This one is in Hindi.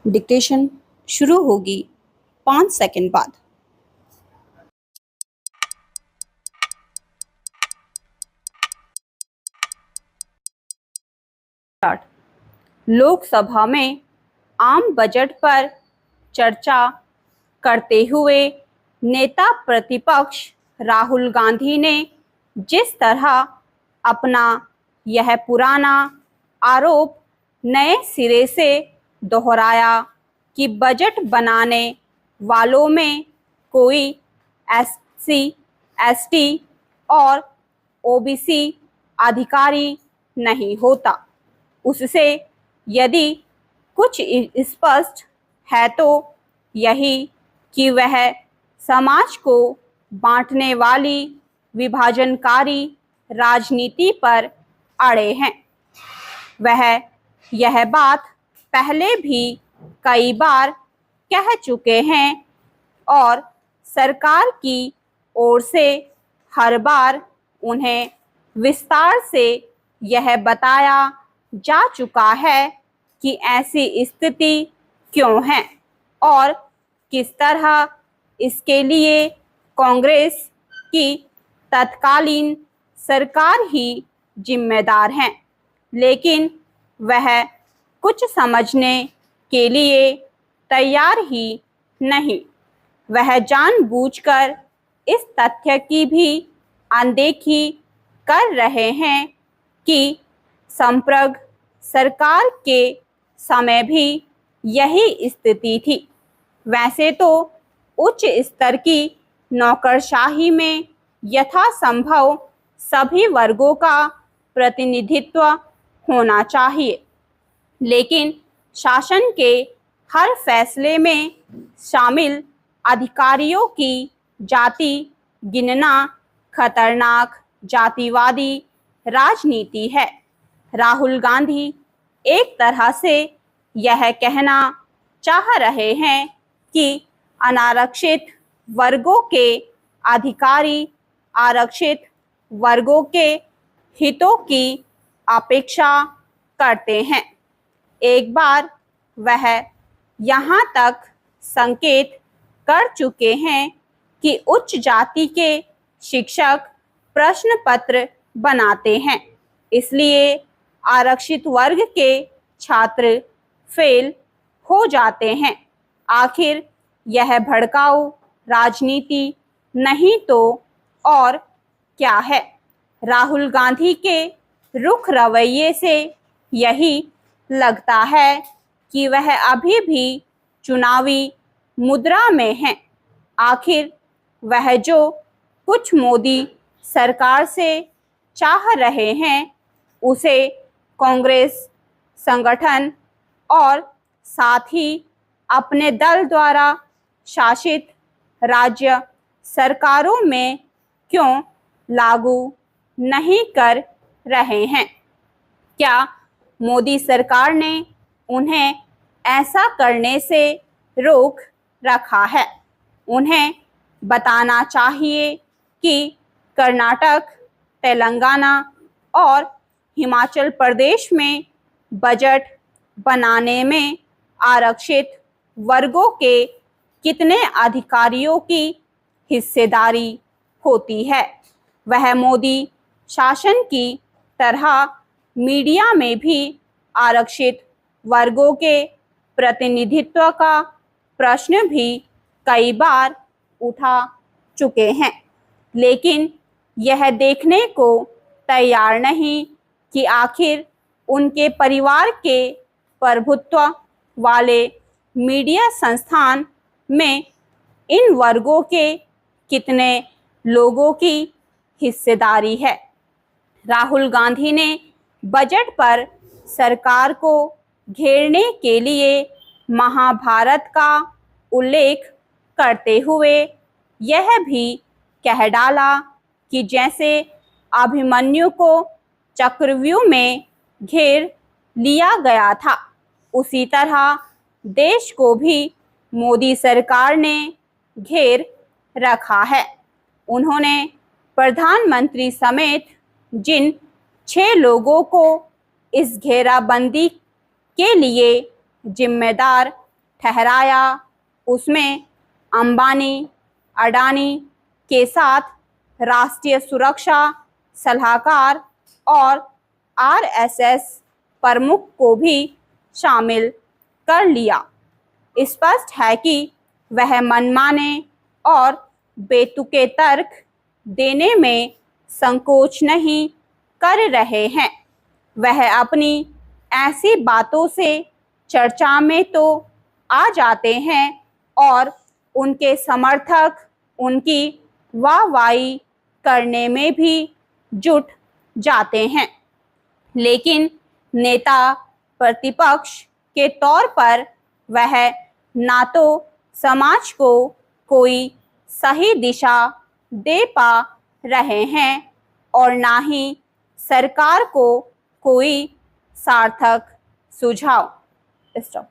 डिक्टेशन शुरू होगी 5 सेकंड बाद। लोकसभा में आम बजट पर चर्चा करते हुए नेता प्रतिपक्ष राहुल गांधी ने जिस तरह अपना यह पुराना आरोप नए सिरे से दोहराया कि बजट बनाने वालों में कोई एससी, एसटी और ओबीसी अधिकारी नहीं होता, उससे यदि कुछ स्पष्ट है तो यही कि वह समाज को बांटने वाली विभाजनकारी राजनीति पर अड़े हैं। वह यह बात पहले भी कई बार कह चुके हैं और सरकार की ओर से हर बार उन्हें विस्तार से यह बताया जा चुका है कि ऐसी स्थिति क्यों है और किस तरह इसके लिए कांग्रेस की तत्कालीन सरकार ही जिम्मेदार है। लेकिन वह कुछ समझने के लिए तैयार ही नहीं। वह जानबूझकर इस तथ्य की भी अनदेखी कर रहे हैं कि संप्रग सरकार के समय भी यही स्थिति थी। वैसे तो उच्च स्तर की नौकरशाही में यथासंभव सभी वर्गों का प्रतिनिधित्व होना चाहिए, लेकिन शासन के हर फैसले में शामिल अधिकारियों की जाति गिनना खतरनाक जातिवादी राजनीति है। राहुल गांधी एक तरह से यह कहना चाह रहे हैं कि अनारक्षित वर्गों के अधिकारी आरक्षित वर्गों के हितों की अपेक्षा करते हैं। एक बार वह यहाँ तक संकेत कर चुके हैं कि उच्च जाति के शिक्षक प्रश्न पत्र बनाते हैं, इसलिए आरक्षित वर्ग के छात्र फेल हो जाते हैं। आखिर यह भड़काऊ राजनीति नहीं तो और क्या है? राहुल गांधी के रुख रवैये से यही लगता है कि वह अभी भी चुनावी मुद्रा में हैं। आखिर वह जो कुछ मोदी सरकार से चाह रहे हैं उसे कांग्रेस संगठन और साथ ही अपने दल द्वारा शासित राज्य सरकारों में क्यों लागू नहीं कर रहे हैं? क्या मोदी सरकार ने उन्हें ऐसा करने से रोक रखा है? उन्हें बताना चाहिए कि कर्नाटक, तेलंगाना और हिमाचल प्रदेश में बजट बनाने में आरक्षित वर्गों के कितने अधिकारियों की हिस्सेदारी होती है। वह मोदी शासन की तरह मीडिया में भी आरक्षित वर्गों के प्रतिनिधित्व का प्रश्न भी कई बार उठा चुके हैं, लेकिन यह देखने को तैयार नहीं कि आखिर उनके परिवार के प्रभुत्व वाले मीडिया संस्थान में इन वर्गों के कितने लोगों की हिस्सेदारी है। राहुल गांधी ने बजट पर सरकार को घेरने के लिए महाभारत का उल्लेख करते हुए यह भी कह डाला कि जैसे अभिमन्यु को चक्रव्यूह में घेर लिया गया था, उसी तरह देश को भी मोदी सरकार ने घेर रखा है। उन्होंने प्रधानमंत्री समेत जिन 6 लोगों को इस घेराबंदी के लिए जिम्मेदार ठहराया उसमें अंबानी अडानी के साथ राष्ट्रीय सुरक्षा सलाहकार और आरएसएस प्रमुख को भी शामिल कर लिया। स्पष्ट है कि वह मनमाने और बेतुके तर्क देने में संकोच नहीं कर रहे हैं। वह अपनी ऐसी बातों से चर्चा में तो आ जाते हैं और उनके समर्थक उनकी वाहवाही करने में भी जुट जाते हैं, लेकिन नेता प्रतिपक्ष के तौर पर वह ना तो समाज को कोई सही दिशा दे पा रहे हैं और ना ही सरकार को कोई सार्थक सुझाव। स्टॉप।